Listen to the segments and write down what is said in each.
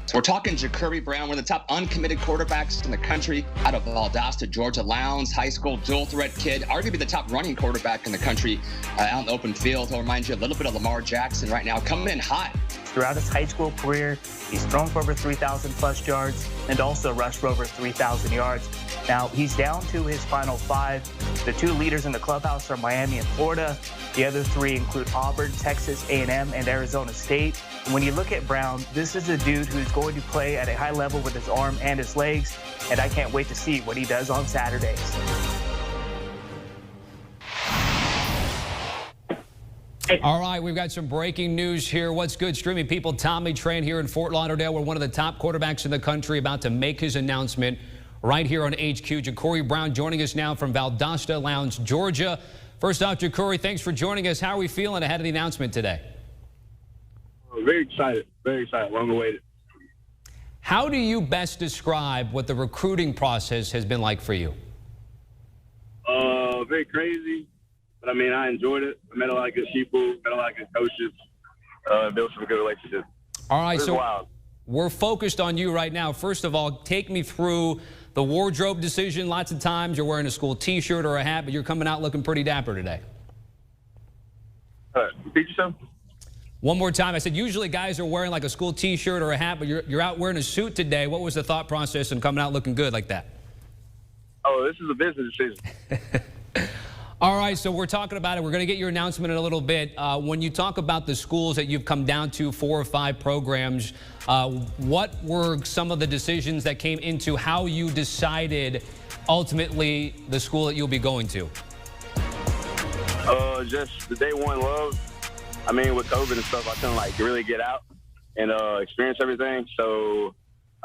So we're talking Jacurri Brown, one of the top uncommitted quarterbacks in the country, out of Valdosta, Georgia. Lowndes High School, dual threat kid, arguably the top running quarterback in the country out in the open field. He'll remind you a little bit of Lamar Jackson right now, coming in hot. Throughout his high school career, he's thrown for over 3,000 plus yards and also rushed for over 3,000 yards. Now, he's down to his final 5. The 2 leaders in the clubhouse are Miami and Florida. The other 3 include Auburn, Texas A&M, and Arizona State. And when you look at Brown, this is a dude who's going to play at a high level with his arm and his legs, and I can't wait to see what he does on Saturdays. All right, we've got some breaking news here. What's good, streaming people? Tommy Tran here in Fort Lauderdale. We're one of the top quarterbacks in the country, about to make his announcement right here on HQ. Jacurri Brown joining us now from Valdosta, Lowndes, Georgia. First off, Jacurri, thanks for joining us. How are we feeling ahead of the announcement today? Very excited. Very excited. Long awaited. How do you best describe what the recruiting process has been like for you? Very crazy. But, I mean, I enjoyed it. I met a lot of good people, met a lot of good coaches, built some good relationships. All right, so wild. We're focused on you right now. First of all, take me through the wardrobe decision. Lots of times you're wearing a school T-shirt or a hat, but you're coming out looking pretty dapper today. Repeat yourself? One more time. I said usually guys are wearing like a school T-shirt or a hat, but you're out wearing a suit today. What was the thought process in coming out looking good like that? Oh, this is a business decision. All right, so we're talking about it. We're going to get your announcement in a little bit. When you talk about the schools that you've come down to, 4 or 5 programs, what were some of the decisions that came into how you decided ultimately the school that you'll be going to? Just the day one love. I mean, with COVID and stuff, I couldn't like really get out and experience everything. So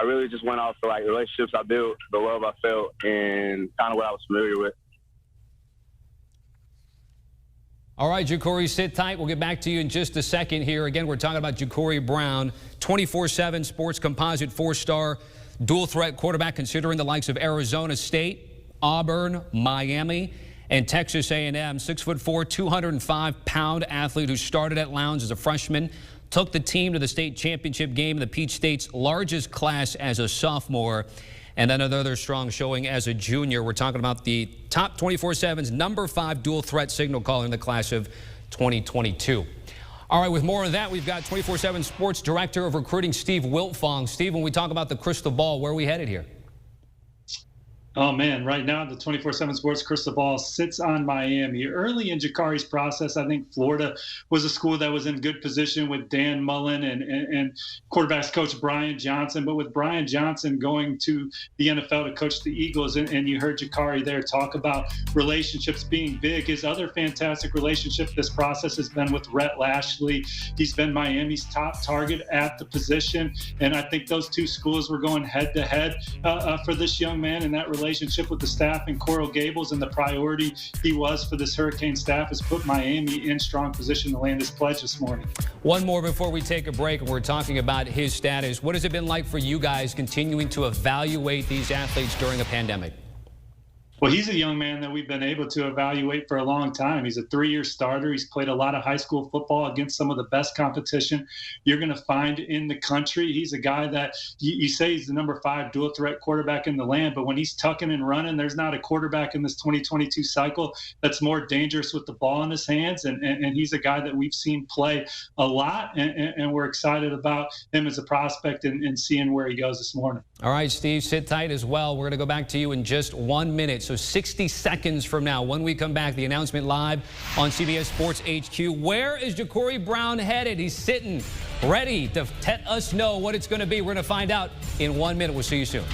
I really just went off for like relationships I built, the love I felt, and kind of what I was familiar with. All right, Jacurri, sit tight. We'll get back to you in just a second here. Again, we're talking about Jacurri Brown, 24/7 sports composite 4-star dual threat quarterback, considering the likes of Arizona State, Auburn, Miami, and Texas A&M. 6'4", 205-pound athlete who started at Lowndes as a freshman, took the team to the state championship game in the Peach State's largest class as a sophomore, and then another strong showing as a junior. We're talking about the top 24/7's number 5 dual threat signal caller in the class of 2022. All right, with more of that, we've got 24/7 Sports Director of Recruiting, Steve Wiltfong. Steve, when we talk about the crystal ball, where are we headed here? Oh, man, right now the 24/7 Sports crystal ball sits on Miami. Early in Jacurri's process, I think Florida was a school that was in good position with Dan Mullen and quarterbacks coach Brian Johnson. But with Brian Johnson going to the NFL to coach the Eagles, and you heard Jacurri there talk about relationships being big. His other fantastic relationship this process has been with Rhett Lashley. He's been Miami's top target at the position. And I think those 2 schools were going head-to-head for this young man, and that relationship with the staff in Coral Gables and the priority he was for this Hurricane staff has put Miami in strong position to land his pledge this morning. One more before we take a break, and we're talking about his status. What has it been like for you guys continuing to evaluate these athletes during a pandemic? Well, he's a young man that we've been able to evaluate for a long time. He's a 3-year starter. He's played a lot of high school football against some of the best competition you're going to find in the country. He's a guy that you say he's the number 5 dual threat quarterback in the land, but when he's tucking and running, there's not a quarterback in this 2022 cycle that's more dangerous with the ball in his hands. And he's a guy that we've seen play a lot, and we're excited about him as a prospect and seeing where he goes this morning. All right, Steve, sit tight as well. We're going to go back to you in just 1 minute. So 60 seconds from now, when we come back, the announcement live on CBS Sports HQ. Where is Jacurri Brown headed? He's sitting ready to let us know what it's going to be. We're going to find out in 1 minute. We'll see you soon.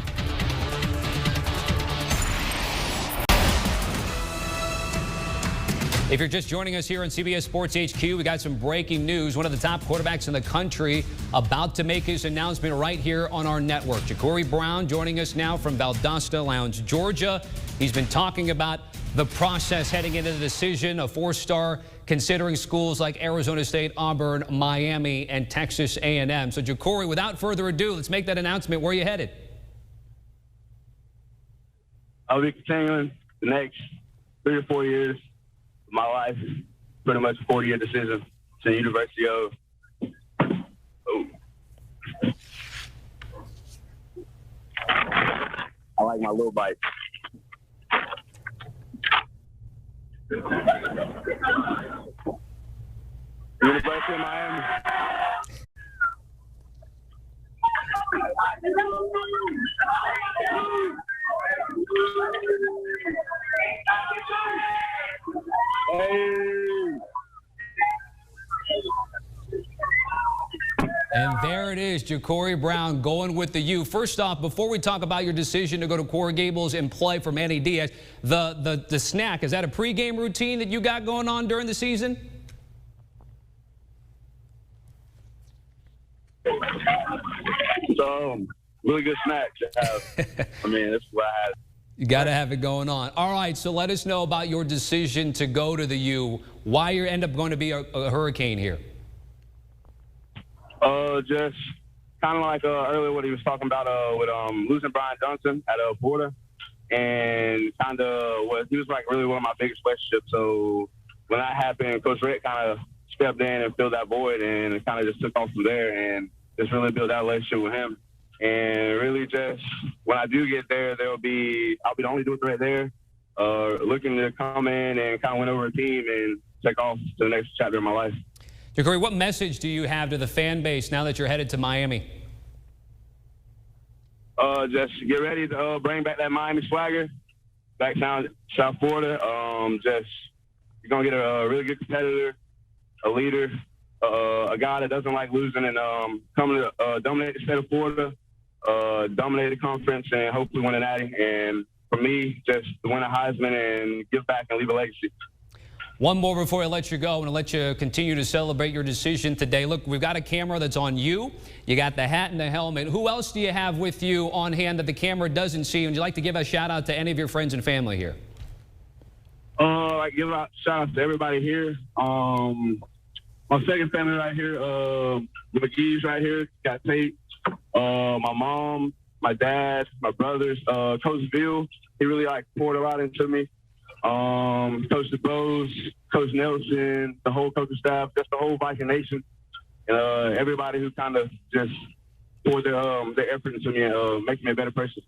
If you're just joining us here on CBS Sports HQ, we got some breaking news. One of the top quarterbacks in the country about to make his announcement right here on our network. Jacurri Brown joining us now from Valdosta, Lowndes, Georgia. He's been talking about the process heading into the decision, a 4-star, considering schools like Arizona State, Auburn, Miami, and Texas A&M. So, Jacurri, without further ado, let's make that announcement. Where are you headed? I'll be continuing the next 3 or 4 years. My life is pretty much a 40-year decision to the University of my little bike. University of Miami. And there it is, Jacurri Brown going with the U. First off, before we talk about your decision to go to Coral Gables and play for Manny Diaz, the snack, is that a pregame routine that you got going on during the season? Really good snack to have. I mean, that's what I had. You got to have it going on. All right, so let us know about your decision to go to the U. Why you end up going to be a Hurricane here? Just kind of like earlier what he was talking about with losing Brian Johnson at Florida, and kind of he was like really one of my biggest relationships. So when that happened, Coach Rick kind of stepped in and filled that void, and it kind of just took off from there, and just really built that relationship with him. And really just when I do get there, I'll be the only dual threat there, looking to come in and kind of win over a team and take off to the next chapter of my life. Jacurri, what message do you have to the fan base now that you're headed to Miami? Just get ready to bring back that Miami swagger back down South Florida. You're going to get a really good competitor, a leader, a guy that doesn't like losing, and coming to dominate the state of Florida, dominate the conference, and hopefully win an Natty. And for me, just to win a Heisman and give back and leave a legacy. One more before I let you go. I want to let you continue to celebrate your decision today. Look, we've got a camera that's on you. You got the hat and the helmet. Who else do you have with you on hand that the camera doesn't see? Would you like to give a shout out to any of your friends and family here? I give out shout out to everybody here. My second family right here, the McGee's right here, got Tate. My mom, my dad, my brothers, Coach Bill, he really poured a lot into me. Coach DeBose, Coach Nelson, the whole coaching staff, just the whole Viking Nation, and everybody who kind of just poured their effort into me and making me a better person.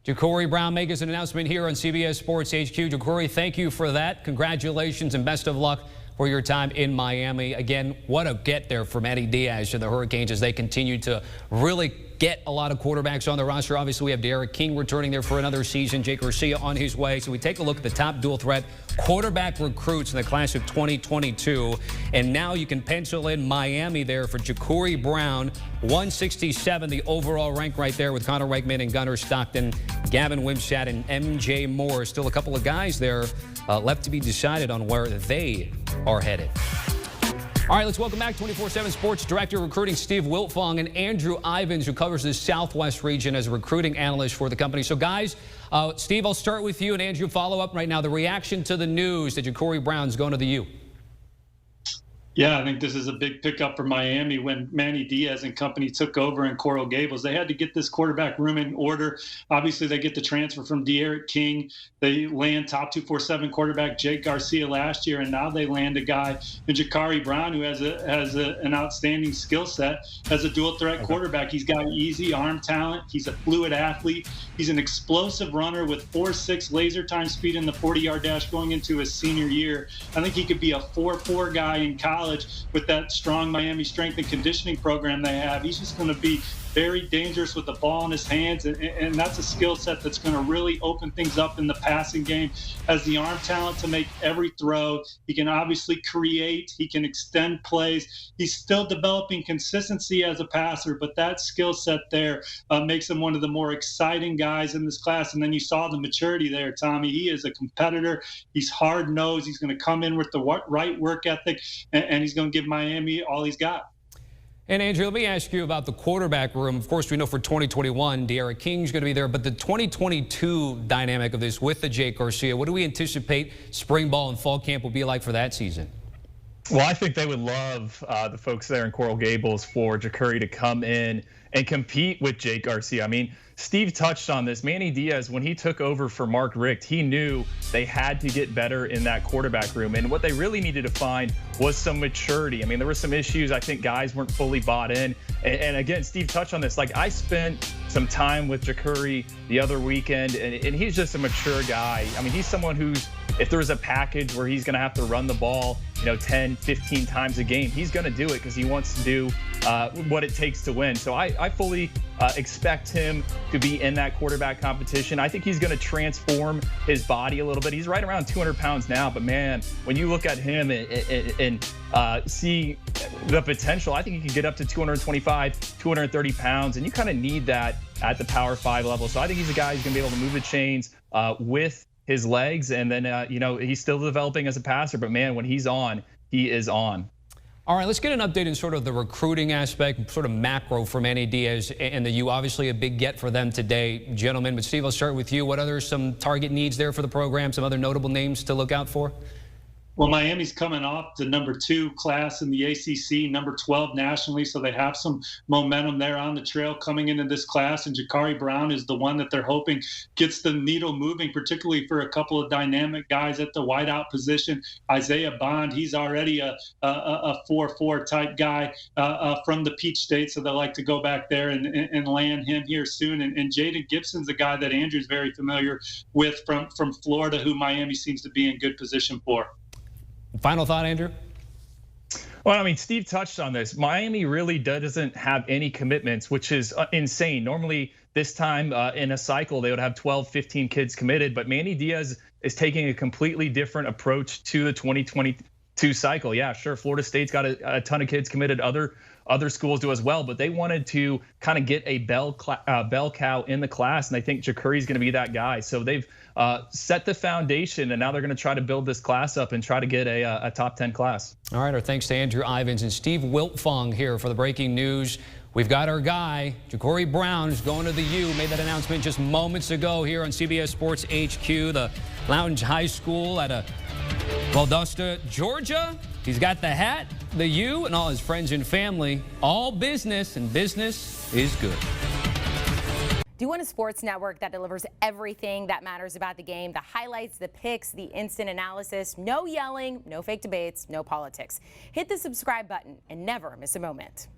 Jacurri Brown making an announcement here on CBS Sports HQ. Jacurri, thank you for that. Congratulations and best of luck for your time in Miami. Again, what a get there for Manny Diaz and the Hurricanes as they continue to really get a lot of quarterbacks on the roster. Obviously, we have Derek King returning there for another season. Jake Garcia on his way. So we take a look at the top dual threat quarterback recruits in the class of 2022. And now you can pencil in Miami there for Jacurri Brown. 167, the overall rank right there with Connor Reichman and Gunnar Stockton, Gavin Wimsatt and MJ Moore. Still a couple of guys there left to be decided on where they are headed. All right, let's welcome back 24/7 Sports Director of Recruiting Steve Wiltfong and Andrew Ivins, who covers the Southwest region as a recruiting analyst for the company. So, guys, Steve, I'll start with you, and Andrew, follow up right now. The reaction to the news that Jacurri Brown's going to the U. Yeah, I think this is a big pickup for Miami. When Manny Diaz and company took over in Coral Gables, they had to get this quarterback room in order. Obviously, they get the transfer from Derek King. They land top 247 quarterback Jake Garcia last year, and now they land a guy in Jacurri Brown who has an outstanding skill set as a dual threat quarterback. He's got easy arm talent. He's a fluid athlete. He's an explosive runner with 4.6 laser time speed in the 40-yard dash going into his senior year. I think he could be a 4.4 guy in college with that strong Miami strength and conditioning program they have. He's just going to be very dangerous with the ball in his hands, and that's a skill set that's going to really open things up in the passing game. Has the arm talent to make every throw. He can obviously create. He can extend plays. He's still developing consistency as a passer, but that skill set there makes him one of the more exciting guys in this class. And then you saw the maturity there, Tommy. He is a competitor. He's hard-nosed. He's going to come in with the right work ethic, and he's going to give Miami all he's got. And, Andrew, let me ask you about the quarterback room. Of course, we know for 2021, Derek King's going to be there, but the 2022 dynamic of this with the Jake Garcia, what do we anticipate spring ball and fall camp will be like for that season? Well, I think they would love the folks there in Coral Gables for Jacurri to come in and compete with Jake Garcia. I mean, Steve touched on this. Manny Diaz, when he took over for Mark Richt, he knew they had to get better in that quarterback room. And what they really needed to find was some maturity. I mean, there were some issues. I think guys weren't fully bought in. And again, Steve touched on this. Like, I spent some time with Jacurri the other weekend, and he's just a mature guy. I mean, he's someone who's, if there's a package where he's going to have to run the ball, 10, 15 times a game, he's going to do it because he wants to do what it takes to win. So I fully expect him to be in that quarterback competition. I think he's going to transform his body a little bit. He's right around 200 pounds now, but man, when you look at him and see the potential, I think he can get up to 225, 230 pounds, and you kind of need that at the Power 5 level. So I think he's a guy who's going to be able to move the chains with his legs, and then he's still developing as a passer, but man, when he's on, he is on. All right, let's get an update in sort of the recruiting aspect, sort of macro for Manny Diaz and the U. Obviously a big get for them today, gentlemen. But Steve, I'll start with you. What other some target needs there for the program? Some other notable names to look out for? Well, Miami's coming off the number 2 class in the ACC, number 12 nationally, so they have some momentum there on the trail coming into this class. And Jacurri Brown is the one that they're hoping gets the needle moving, particularly for a couple of dynamic guys at the wideout position. Isaiah Bond, he's already a 4-4 type guy from the Peach State, so they'll like to go back there and land him here soon. And Jaden Gibson's a guy that Andrew's very familiar with from Florida, who Miami seems to be in good position for. Final thought, Andrew? Well, I mean, Steve touched on this. Miami really doesn't have any commitments, which is insane. Normally, this time in a cycle, they would have 12, 15 kids committed. But Manny Diaz is taking a completely different approach to the 2022 cycle. Yeah, sure, Florida State's got a ton of kids committed. Other schools do as well, but they wanted to kind of get a bell cow in the class, and I think Jacurri's going to be that guy. So they've set the foundation, and now they're going to try to build this class up and try to get a top 10 class. All right, our thanks to Andrew Ivins and Steve Wiltfong here for the breaking news. We've got our guy, Jacurri Brown, who's going to the U. Made that announcement just moments ago here on CBS Sports HQ, the Lounge High School at Valdosta, Georgia. He's got the hat, the U, and all his friends and family. All business, and business is good. Do you want a sports network that delivers everything that matters about the game? The highlights, the picks, the instant analysis, no yelling, no fake debates, no politics. Hit the subscribe button and never miss a moment.